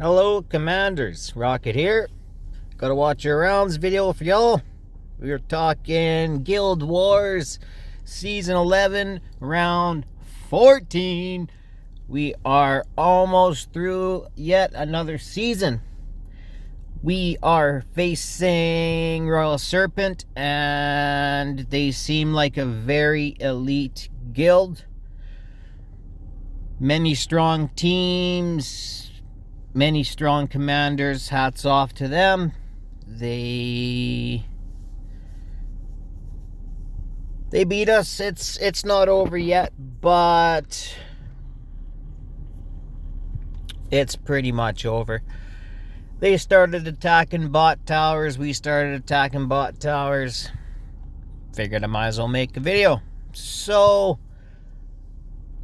Hello, Commanders. Rocket here. Gotta watch your rounds video for y'all. We're talking Guild Wars Season 11, Round 14. We are almost through yet another season. We are facing RoyalSerpent, and they seem like a very elite guild. Many strong teams, many strong commanders. Hats off to them. They beat us. It's not over yet, but it's pretty much over. They started attacking bot towers. We started attacking bot towers. Figured I might as well make a video. So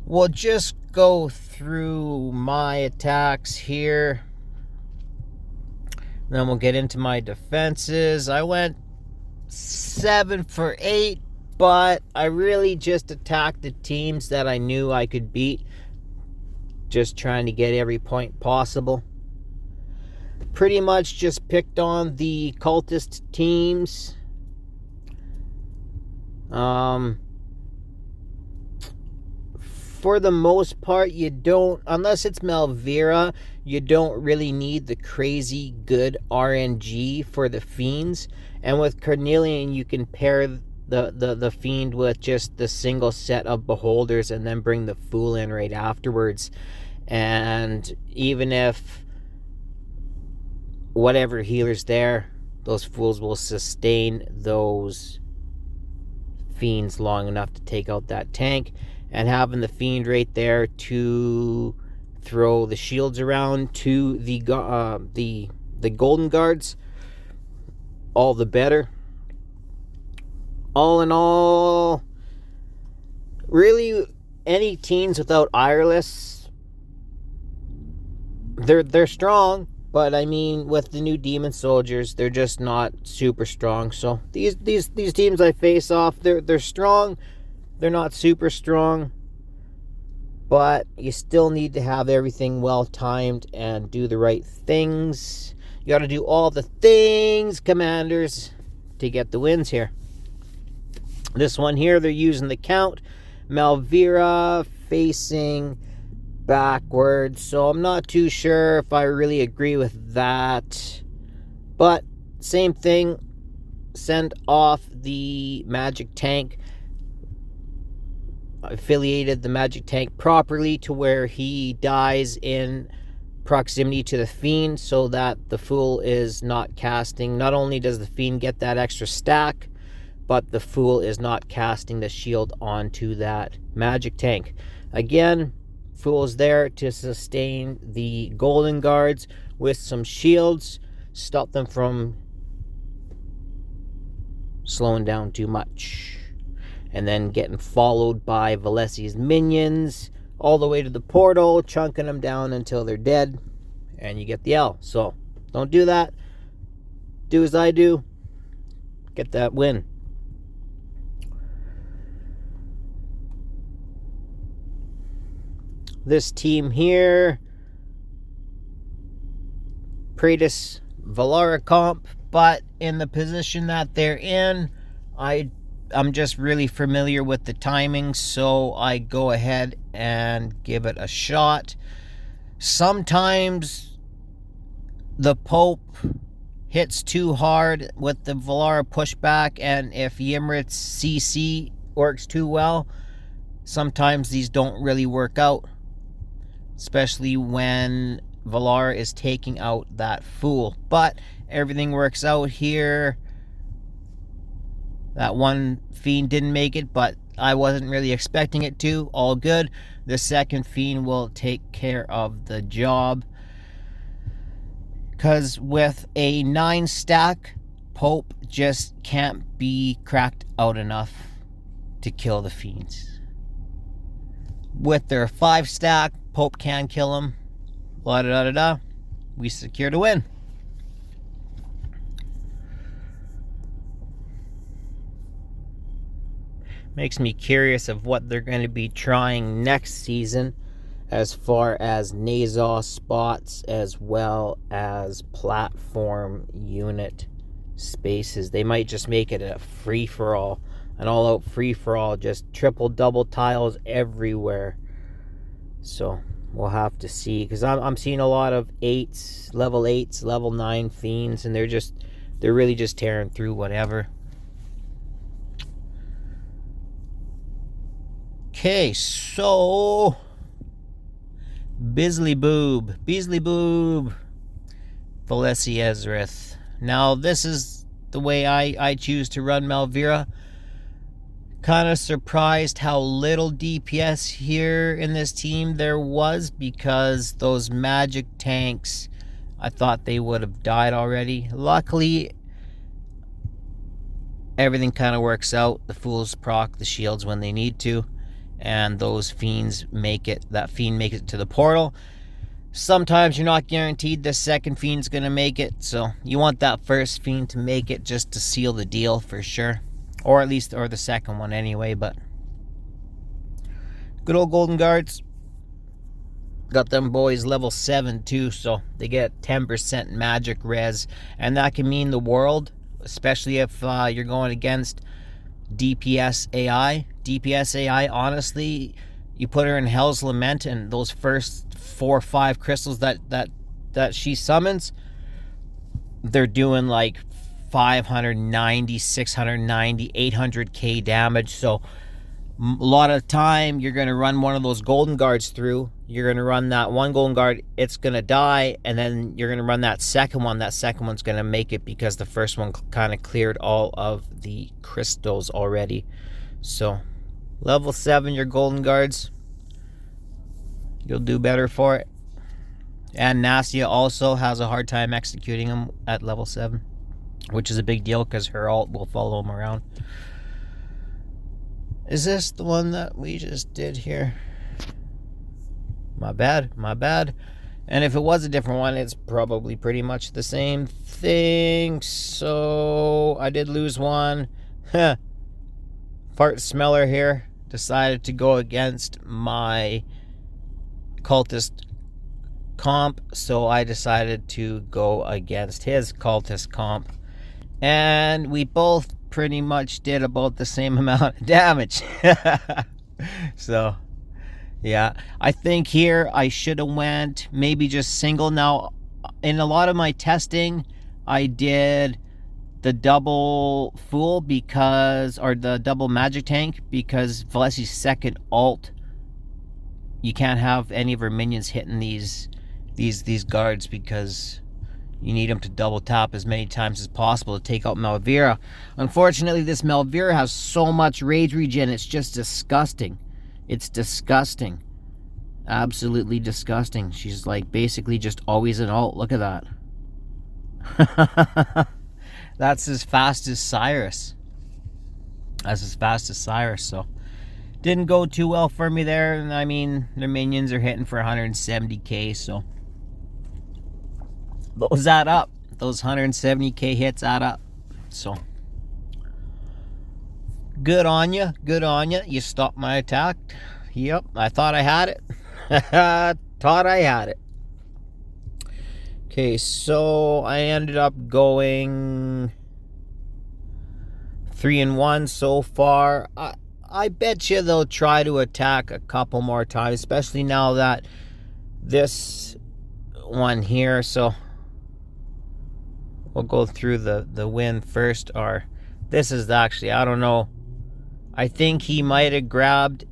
we'll just go through my attacks here. Then we'll get into my defenses. I went 7 for 8, but I really just attacked the teams that I knew I could beat. Just trying to get every point possible. Pretty much just picked on the cultist teams. For the most part, you don't, unless it's Malvira, you don't really need the crazy good RNG for the fiends. And with Carnelian, you can pair the fiend with just the single set of beholders and then bring the fool in right afterwards. And even if whatever healer's there, those fools will sustain those fiends long enough to take out that tank. And having the fiend right there to throw the shields around to the golden guards, all the better. All in all, really, any teams without Ireless, they're strong. But I mean, with the new demon soldiers, they're just not super strong. So these teams I face off, they're strong. They're not super strong, but you still need to have everything well timed and do the right things. You got to do all the things, commanders, to get the wins here. This one here, they're using the count. Malvira facing backwards, so I'm not too sure if I really agree with that. But same thing, send off the magic tank. Affiliated the magic tank properly to where he dies in proximity to the fiend so that the fool is not casting. Not only does the fiend get that extra stack, but the fool is not casting the shield onto that magic tank. Again, fool is there to sustain the golden guards with some shields, stop them from slowing down too much. And then getting followed by Valesi's minions all the way to the portal, chunking them down until they're dead, and you get the L. So don't do that. Do as I do. Get that win. This team here, Praetus Valara comp, but in the position that they're in, I'm just really familiar with the timing, so I go ahead and give it a shot. Sometimes the Pope hits too hard with the Valara pushback, and if Ymrit's CC works too well, sometimes these don't really work out, especially when Valara is taking out that fool. But everything works out here. That one fiend didn't make it, but I wasn't really expecting it to. All good. The second fiend will take care of the job. Because with a 9 stack, Pope just can't be cracked out enough to kill the fiends. With their 5 stack, Pope can kill him. La da da da da. We secured a win. Makes me curious of what they're going to be trying next season. as far as Nazos spots as well as platform unit spaces. They might just make it a free-for-all, an all-out free-for-all, just triple, double tiles everywhere. So we'll have to see, because I'm seeing a lot of level 8s, level 9 fiends, and they're really just tearing through whatever. Okay, so Beasley Boob, Valesi Ezrith. Now this is the way I choose to run Malvira. Kind of surprised how little DPS here in this team there was, because those magic tanks, I thought they would have died already. Luckily, everything kind of works out. The fools proc the shields when they need to, and those fiends make it, that fiend make it to the portal. Sometimes you're not guaranteed the second fiend's gonna make it, so you want that first fiend to make it just to seal the deal for sure. Or at least, or the second one anyway, but good old Golden Guards. Got them boys level 7 too, so they get 10% magic res, and that can mean the world, especially if you're going against DPS AI. DPS AI, honestly, you put her in Hell's Lament, and those first 4 or 5 crystals that she summons, they're doing like 590, 690, 800k damage. So a lot of the time you're going to run one of those Golden Guards through. You're going to run that one Golden Guard, it's going to die, and then you're going to run that second one. That second one's going to make it because the first one kind of cleared all of the crystals already. So level 7, your Golden Guards, you'll do better for it. And Nastia also has a hard time executing them at level 7, which is a big deal because her ult will follow him around. Is this the one that we just did here? My bad. And if it was a different one, it's probably pretty much the same thing. So I did lose one. Fart Smeller here decided to go against my cultist comp, so I decided to go against his cultist comp, and we both pretty much did about the same amount of damage. So yeah, I think here I should have went maybe just single. Now in a lot of my testing I did the double fool because, or the double magic tank, because Valesi's second ult, you can't have any of her minions hitting these guards because you need them to double tap as many times as possible to take out Malvira. Unfortunately, this Malvira has so much rage regen, it's just disgusting. It's disgusting. Absolutely disgusting. She's like basically just always an ult. Look at that. That's as fast as Cyrus. So didn't go too well for me there. And I mean, their minions are hitting for 170k, so those add up. Those 170k hits add up. So good on you. You stopped my attack. Yep, I thought I had it. Okay, so I ended up going 3-1 so far. I bet you they'll try to attack a couple more times, especially now that this one here. So we'll go through the win first. Or this is actually, I don't know. I think he might have grabbed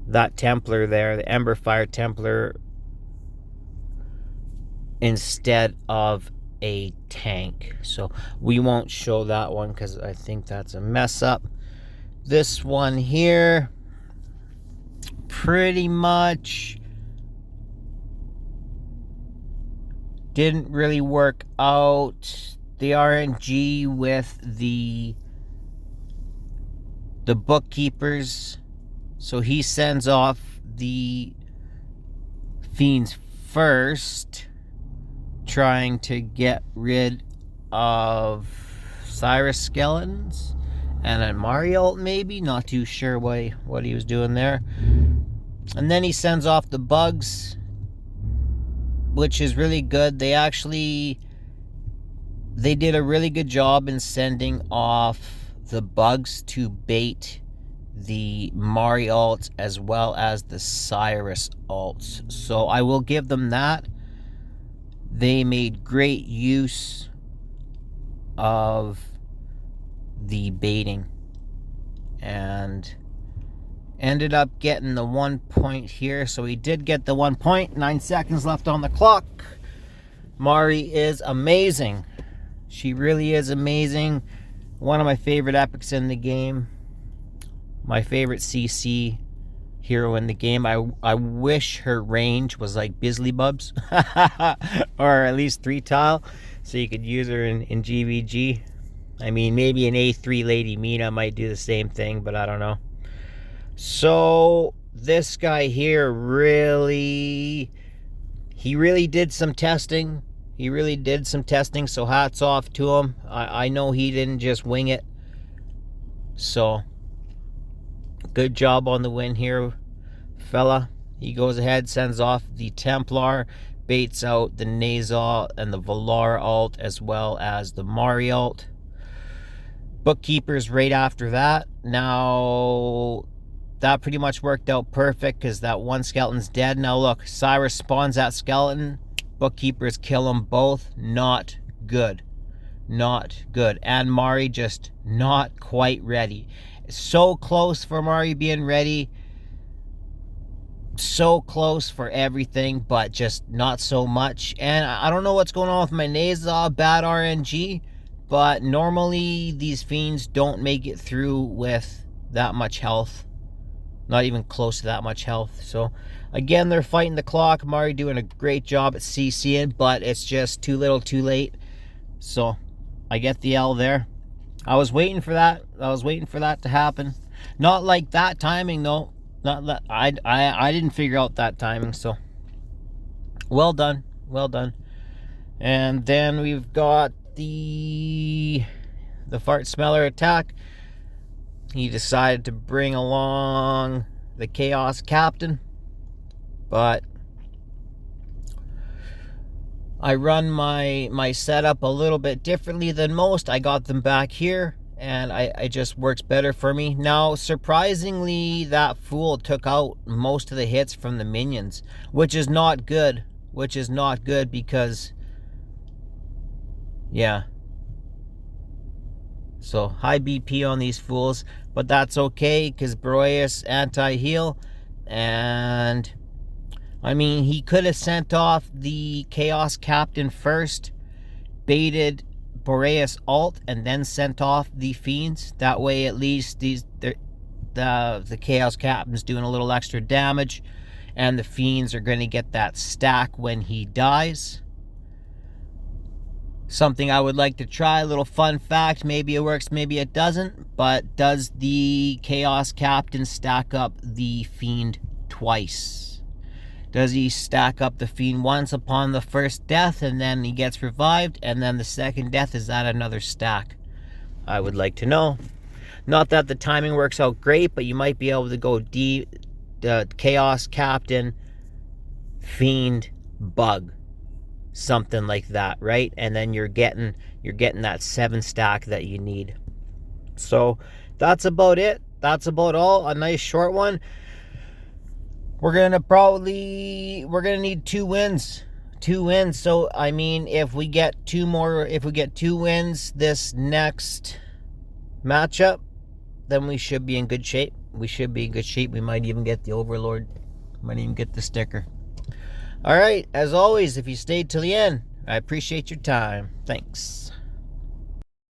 that Templar there, the Emberfire Templar, instead of a tank. So we won't show that one because I think that's a mess up. This one here, pretty much didn't really work out. The RNG with the bookkeepers, so he sends off the fiends first, trying to get rid of Cyrus skeletons, and a Mario maybe, not too sure what he was doing there. And then he sends off the bugs, which is really good. They did a really good job in sending off the bugs to bait the Mari alts as well as the Cyrus alts. So I will give them that. They made great use of the baiting and ended up getting the 1 point here. So he did get the 1 point. 9 seconds left on the clock. Mari is amazing. She really is amazing. One of my favorite epics in the game. My favorite CC hero in the game. I wish her range was like Bisley Bubs. Or at least 3 tile. So you could use her in GVG. I mean, maybe an A3 Lady Mina might do the same thing, but I don't know. So this guy here really did some testing. He really did some testing, so hats off to him. I know he didn't just wing it. So, good job on the win here, fella. He goes ahead, sends off the Templar, baits out the Nazal and the Valar alt, as well as the Mari alt. Bookkeeper's right after that. Now, that pretty much worked out perfect, because that one skeleton's dead. Now look, Cyrus spawns that skeleton. Bookkeepers kill them both. Not good. Not good. And Mari just not quite ready. So close for Mari being ready. So close for everything, but just not so much. And I don't know what's going on with my Nazal, bad RNG, but normally these fiends don't make it through with that much health. Not even close to that much health. So again, they're fighting the clock. Mari doing a great job at CCing, but it's just too little too late. So I get the L there. I was waiting for that. I was waiting for that to happen. Not like that timing though. Not that I didn't figure out that timing. So well done. Well done. And then we've got the fart smeller attack. He decided to bring along the Chaos Captain, but I run my setup a little bit differently than most. I got them back here, and it just works better for me. Now, surprisingly, that fool took out most of the hits from the minions, which is not good. Which is not good because, yeah. So, high BP on these fools. But that's okay, because Boreas anti-heal. And, I mean, he could have sent off the Chaos Captain first, baited Boreas alt, and then sent off the Fiends. That way, at least, the Chaos Captain's doing a little extra damage. And the Fiends are going to get that stack when he dies. Something I would like to try, a little fun fact, maybe it works, maybe it doesn't, but does the Chaos Captain stack up the Fiend twice? Does he stack up the Fiend once upon the first death, and then he gets revived, and then the second death, is that another stack? I would like to know. Not that the timing works out great, but you might be able to go Chaos Captain, Fiend, Bug. Something like that, right? And then you're getting that 7 stack that you need. So that's about it. That's about all. A nice short one. We're gonna need 2 wins. 2 wins. So I mean, if we get 2 wins this next matchup, then we should be in good shape. We should be in good shape. We might even get the Overlord. Might even get the sticker. All right, as always, if you stayed till the end, I appreciate your time. Thanks.